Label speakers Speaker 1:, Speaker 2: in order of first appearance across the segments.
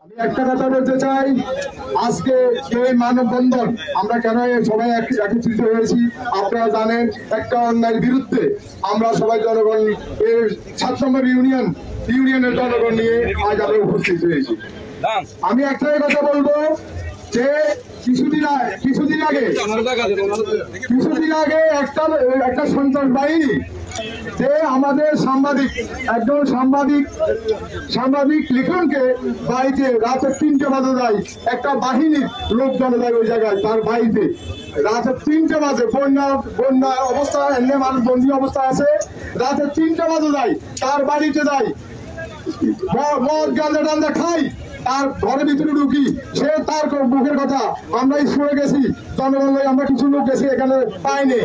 Speaker 1: আমি একটা কথা বলতে চাই, আজকে এই মানববন্ধন আমরা কেন সবাই একত্রিত হয়েছি আপনারা জানেন। একটা অন্যায়ের বিরুদ্ধে আমরা সবাই জনগণ এর 7 নম্বর ইউনিয়নের জনগণ নিয়ে আজ আমরা উপস্থিত হয়েছি। আমি একটাই কথা বলবো যে কিছুদিন আগে একটা সন্ত্রাস বাহিনী যে আমাদের একজন সাংবাদিক লিখনকে বাড়িতে রাতে 3টে বাজে যায়, একটা বাহিনীর লোকজন যায় ওই জায়গায় তার বাড়িতে রাতে 3টে বাজে, বন্যা অবস্থা, এমনি মানুষ বন্দি অবস্থা আছে, রাতে 3টে বাজে যায় তার বাড়িতে যায়, মদ গাঁজা টান্দা খাই, তার ঘরের ভিতরে ঢুকি, সে তার মুখের কথা আমরা স্কুলে গেছি, জনগণ আমরা কিছু লোক গেছি এখানে পাইনি,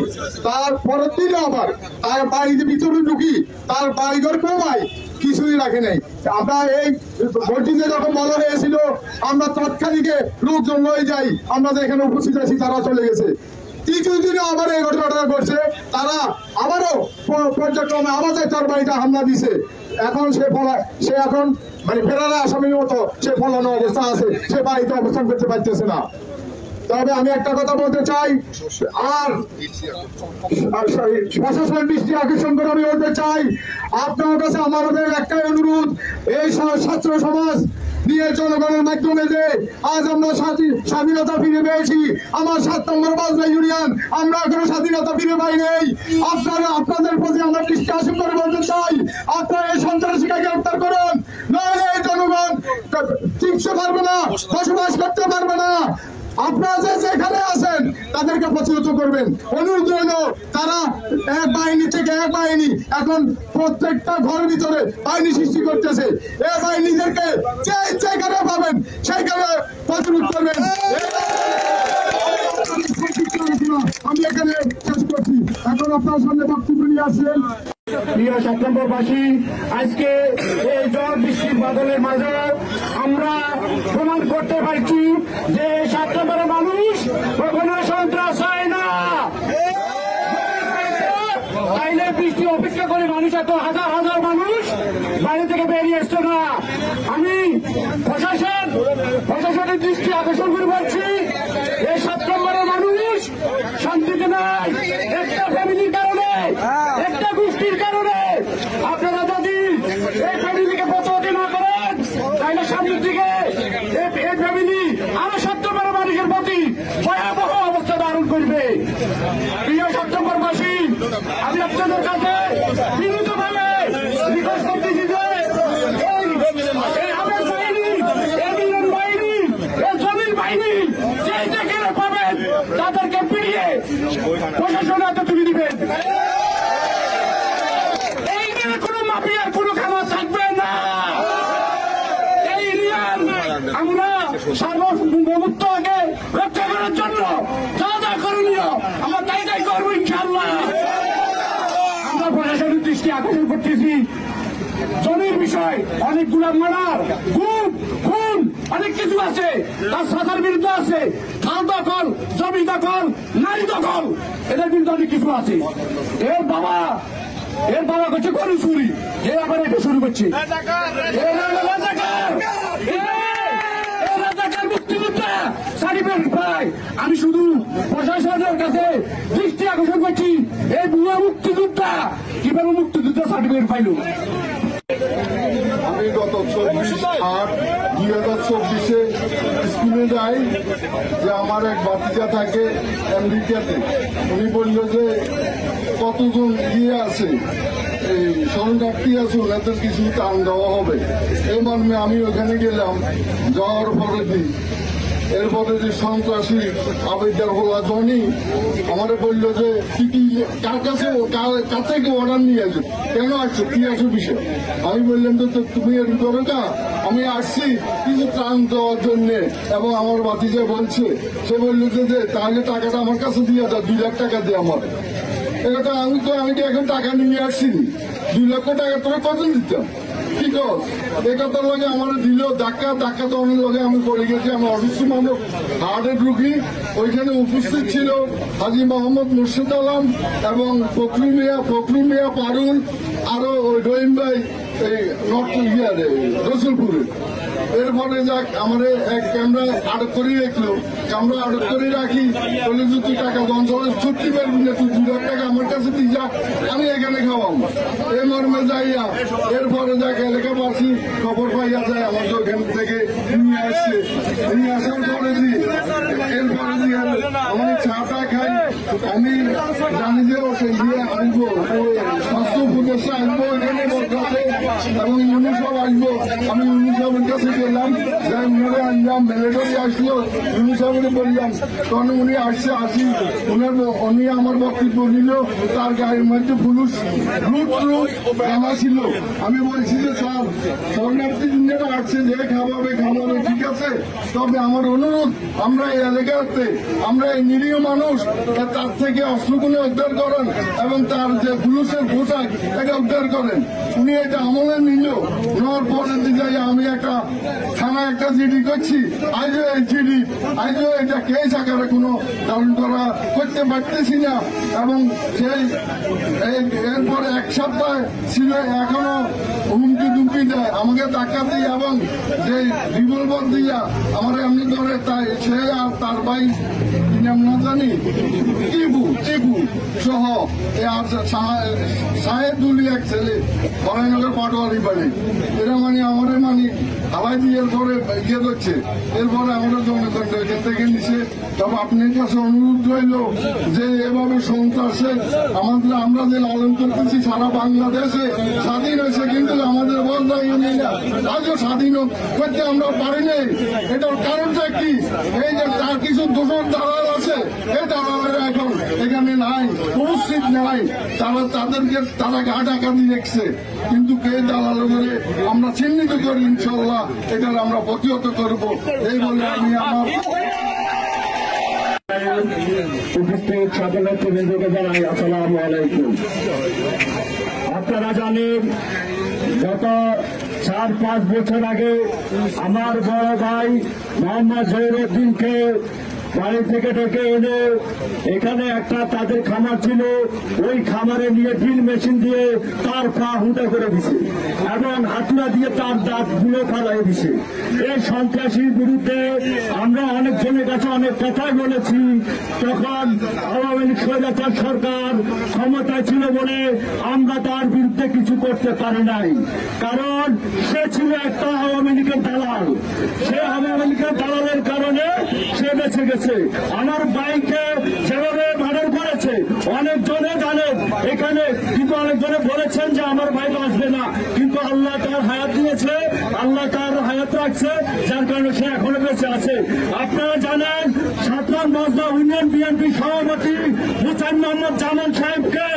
Speaker 1: তার পরের দিনে আবার তার বাড়িতে ভিতরে ঢুকি, তার বাড়িঘর কমাই কিছুই রাখে নাই। আমরা এই ভোটিতে যখন বলা হয়েছিল আমরা তৎক্ষণিকে লোকজন হয়ে যাই, আমরা যে এখানে উপস্থিত আছি তারা চলে গেছে। কিছুদিনে আবার এই ঘটনাটা ঘটছে, তারা আবারও পর্যায়ক্রমে আবার তার বাড়িটা হামলা দিছে। এখন সে এখন মানে ফেরার আসামির মতো সে ফলানো অবস্থা আছে, সে বাড়িতে অবস্থান করতে পারতেছে না। তবে আমি একটা কথা বলতে চাই, আর প্রশাসনের দৃষ্টি আকর্ষণ করে আমি বলতে চাই, আপনার কাছে আমাদের একটাই অনুরোধ, এই ছাত্র সমাজ নিয়ে জনগণের মাধ্যমে যে আজ আমরা স্বাধীনতা ফিরে পেয়েছি, আমার 7 নম্বর বাজনা ইউনিয়ন আমরা এখনো স্বাধীনতা ফিরে পাই নেই। আপনাদের প্রতি আমরা দৃষ্টি আকর্ষণ করে বলতে চাই, আপনারা এই সন্ত্রাসীকে গ্রেফতার করুন, নইলে এই জনগণ টিকতে পারবে না, বসবাস করতে পারবে না। আপনারা যেখানে আছেন তাদেরকে প্রতিহত করবেন। অনুরোধ রইল, তারা এক বাহিনী থেকে এক বাহিনী এখন প্রত্যেকটা ঘরের ভিতরে বাহিনী সৃষ্টি করতেছে, এই বাহিনীদেরকে যেখানে পাবেন সেইখানে প্রতিরোধ করবেন। আমি এখানে শেষ করছি, এখন আপনার সামনে বক্তব্য নিয়ে আসছেন। প্রিয় 7 নম্বরবাসী, আজকে এই ঝড় বৃষ্টির বাদলের মাঝে আমরা প্রমাণ করতে পারছি যে 7 নম্বরের মানুষ কখনো সন্ত্রাস হয় না। তাইলে বৃষ্টি অপেক্ষা করে মানুষ, এত হাজার হাজার মানুষ বাইরে থেকে বেরিয়ে আসতো না। আমি প্রশাসনের দৃষ্টি আকর্ষণ করে বলছি, এই 7 নম্বরের মানুষ শান্তিতে নাই, একটা ফ্যামিলির কারণে, একটা গোষ্ঠীর কারণে। আপনারা যদি এই ফ্যামিলিকে প্রতিহত না করেন তাহলে সামনের দিকে এই ফ্যামিলি আরো 7 নম্বরের মানুষের প্রতি ভয়াবহ অবস্থা ধারণ করবে। প্রিয় 7 নম্বরবাসী, আমি আপনাদের কাছে বিনীতভাবে রিকোয়েস্ট করতেছি যে এই আমের বাহিনী, এই মিলন বাহিনী, এই জমির বাহিনী যে যেখানে পাবেন তাদেরকে পিড়িয়ে প্রশাসনের হাতে তুলে দিবেন। এই নিয়ে কোনো মাফিয়ার কোনো খাবার থাকবে না। এই ইউনিয়ন আমরা সার্বভৌমত্বকে রক্ষা করার জন্য যা যা করণীয় আমরা তাই করবো ইনশাআল্লাহ। আমরা প্রশাসনের দৃষ্টি আকর্ষণ করতেছি, জমির বিষয় অনেকগুলা মারার, খুন অনেক কিছু আছে, তার সাজার বিরুদ্ধে আছে, খাল দখল, জমি দখল, নারী দখল, এদের বিরুদ্ধে অনেক কিছু আছে। এর বাবা করছে গরু চুরি, যে আবার এটা শুরু করছে মুক্তিযোদ্ধা সার্টিফিকেট পায়। আমি শুধু প্রশাসনের কাছে দৃষ্টি আকর্ষণ করছি, এই বুয়া মুক্তিযোদ্ধা কিভাবে মুক্তিযোদ্ধা সার্টিফিকেট পাইল।
Speaker 2: আমি গত 24/8/2024 স্কুলে যাই, যে আমার এক বাতিজা থাকে আমেরিকাতে, উনি বলল যে কতজন আছে এই শরণার্থী আছে, ওনাদের কিছু টান দেওয়া হবে। এই মর্মে আমি ওখানে গেলাম, যাওয়ার পরের দিন এরপরে যে সন্ত্রাসী আবেদার হলা জনি আমারে বলল যে কি কার থেকে অর্ডার নিয়ে আসো, কেন আসছো, কি আসো বিষয়। আমি বললাম তো তুমি এর ভিতরে না, আমি আসছি কিছু ত্রাণ দেওয়ার জন্য। এবং আমার বাতিজা বলছে, সে বললো যে তাহলে টাকাটা আমার কাছে দিয়ে দাও, 2 লাখ টাকা দিয়ে আমার। এটা আমি কি এখন টাকা নিয়ে আসছি, 2 লক্ষ টাকা তোরা কত দিতাম, ঠিক আছে। এই কথার লগে আমার দিল ধাক্কা দেওয়ানোর লগে আমি পড়ে গেছি। আমি অসুস্থ মানুষ, হার্টের রুগী। ওইখানে উপস্থিত ছিল হাজী মোহাম্মদ মুর্শিদ আলম এবং ফখরুল মিয়া পারুল, আরো ওই রহিম ভাই এই রসুলপুরে। এরপরে যাক আমার এক ক্যামেরা আটক করে রাখলো, ক্যামেরা আটক করে রাখি বলে যে তুই টাকা অঞ্চলে ছুটতে পারবি না, তুই 2 লাখ টাকা আমার কাছে দিয়ে যা, আমি এখানে খাওয়াম। এই মর্মে যাইয়া এরপরে যাক এলাকাবাসী খবর পাইয়া যায় আমাকে ওখান থেকে নিয়ে আসছে, নিয়ে আসার পরে এরপরে দিয়ে আমি চাটা খাই, আমি জানি যে ও সেই দিয়ে আসবো, স্বাস্থ্য উপদেষ্টা আসবো এখানে বলতে এবং উনি সব আসবো। আমি উনি সবের কাছে গেলাম, যাই উনারে আনলাম, মিলিটারি আসলো, উনি সবকে বললাম, তখন উনি আসছে, আসি উনি আমার বক্তব্য দিল, তার গায়ের মধ্যে পুলিশ জামা ছিল। আমি বলছি যে স্যার শরণার্থী যেটা আসছে যে খাওয়াবে ঠিক আছে, তবে আমার অনুরোধ আমরা এই এলাকাতে আমরা এই নিরীহ মানুষ তার থেকে অস্ত্রগুলো উদ্ধার করেন এবং তার যে পুলিশের পোশাক এটা উদ্ধার করেন। উনি এটা আমলে নিল, নেওয়ার পরে যাই আমি একটা থানায় একটা জিডি করছি, আজও এই জিডি আজও এটা কেস আকারে কোনো ধারণ করা করতে পারতেছি না এবং সেই এরপরে 1 সপ্তাহ ছিল, এখনো হুমকি দুমকি দেয় আমাকে টাকা দিয়ে এবং যে রিভলভার দিয়া আমার এমনি ধরে, তাই সে আর তার ভাই নাম না জানি টিপু সহ আর সাহেবুলি এক ছেলে বরাইনগর পাটোয়ারি বাড়ি, এরা মানে আমার মানে হালাই দিয়ে এরপরে ইয়ে করছে, এরপরে আমাদের জনগণ এখান থেকে নিছে। তবে আপনার কাছে অনুরোধ রইল যে এভাবে সন্ত্রাসে আমাদের আমরা যে লালন করতেছি সারা বাংলাদেশে স্বাধীন হয়েছে, কিন্তু আমাদের বদলাই আজও স্বাধীন করতে আমরা পারিনি। এটার কারণটা কি? এই যে তার কিছু দোষর দালাল আছে, এই দালালেরা এখন এখানে নাই, উপস্থিত নাই, তারা গা ঢাকা দিয়ে দেখছে, কিন্তু কে দালাল করে আমরা চিহ্নিত করি, ইনশাল্লাহ এটার আমরা প্রতিহত করব। এই বলে আমি আমার
Speaker 3: উপস্থিত সকল নেতৃবৃন্দকে জানাই আসসালামু আলাইকুম। আপনারা জানেন গত 4-5 বছর আগে আমার বড় ভাই মোহাম্মদ জহিরুদ্দিনকে বাড়ি থেকে ডেকে এনে এখানে একটা তাদের খামার ছিল, ওই খামারে নিয়ে ড্রিল মেশিন দিয়ে তার পা হুঁটা করে দিছে এবং হাতুড়া দিয়ে তার দাঁতগুলো ফালাই দিছে। এই সন্ত্রাসীর বিরুদ্ধে আমরা অনেকজনের কাছে অনেক কথাই বলেছি। তখন আওয়ামী লীগ স্বৈরাচার সরকার ক্ষমতায় ছিল বলে আমরা তার বিরুদ্ধে কিছু করতে পারি নাই, কারণ সে ছিল একটা আওয়ামী লীগের দালাল। সে আওয়ামী লীগের দালালের কারণে সে বেঁচে গেছে। আমার বাইকে যেভাবে মার্ডার করেছে অনেকজনে জানেন এখানে, কিন্তু অনেকজনে বলেছেন যে আমার ভাই বাঁচবে না, কিন্তু আল্লাহ তার হায়াত দিয়েছে, আল্লাহ তার হায়াত রাখছে, যার কারণে সে এখনো বেঁচে আছে। আপনারা জানেন সাতরান মজদা ইউনিয়ন বিএনপি সভাপতি হুসাইন মোহাম্মদ জামান সাহেবকে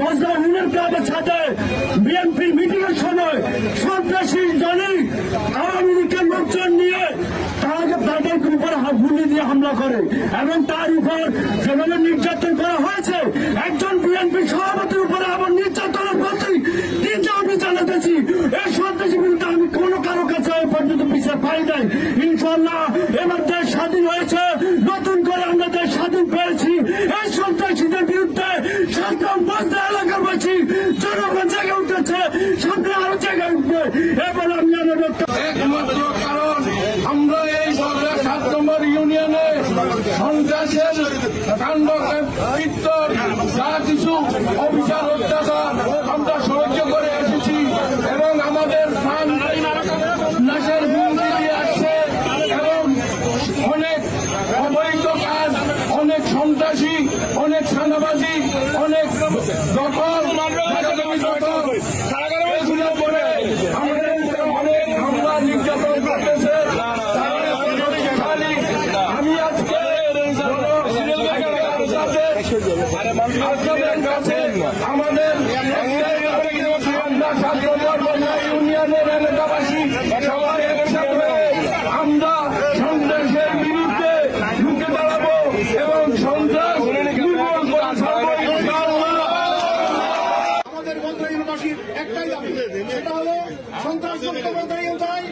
Speaker 3: মজদা ইউনিয়ন ক্লাবের সাথে বিএনপি মিটিং এর সময় সন্ত্রাসী জনি আওয়ামী লীগের লোকজন নিয়ে তাদের উপর গুলি দিয়ে হামলা করে এবং তার উপর যেভাবে নির্যাতন করা হয়েছে, একজন বিএনপি সভাপতির উপরে আবার নির্যাতনের প্রতি 3টা অভিযান চালাতেছি। এই সন্ত্রাসী বিরুদ্ধে আমি কোন কারো কাছে এই পর্যন্ত বিচার পাই নাই। ইনশাল্লাহ এবার দেশ স্বাধীন হয়েছে, নতুন করে আমরা দেশ স্বাধীন পেয়েছি। এই সন্ত্রাসীদের বিরুদ্ধে সংগ্রাম বন্ধ এলাকাবাসী জনগণ জেগে উঠেছে, সামনে আরো জেগে উঠবে। এবার আমি আমার
Speaker 4: একমাত্র কারণ আমরা এই 7 নম্বর ইউনিয়নে সন্ত্রাসের কাণ্ড কীর্তন যা কিছু অবিচার অত্যাচার আমরা সহ্য করে এসেছি এবং আমাদের নাশের হুমকি দিয়ে আসছে এবং অনেক অবৈধ কাজ, অনেক সন্ত্রাসী, অনেক সাদাবাজি, অনেক দখল এগুলো করে আমাদের অনেক হামলা নির্যাতন করতেছে। আমি আজকে আপনাদের কাছে আমাদের ইউনিয়নের এলাকাবাসী সবাই একসাথে আমরা সন্ত্রাসের বিরুদ্ধে ঢুকে দাঁড়াবো এবং সন্ত্রাস নির্মূল করা
Speaker 5: আমাদের মন্ত্রীবাসীর একটাই দাবি, সেটা হলো সন্ত্রাসমুক্ত মন্ত্রী চাই,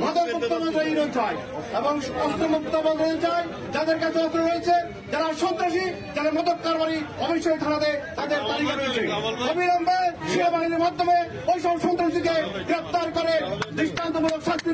Speaker 5: মাদকমুক্ত মন্ত্রী চাই এবং অস্ত্রমুক্ত মন্ত্রী চাই। যাদের কাছে অস্ত্র রয়েছে, যারা সন্ত্রাসী, যারা মাদক কারবারি, অবশ্যই থানাতে তাদের তালিকা রয়েছে। অবিলম্বে সেনাবাহিনীর মাধ্যমে ওই সব সন্ত্রাসীকে গ্রেপ্তার করে দৃষ্টান্তমূলক শাস্তি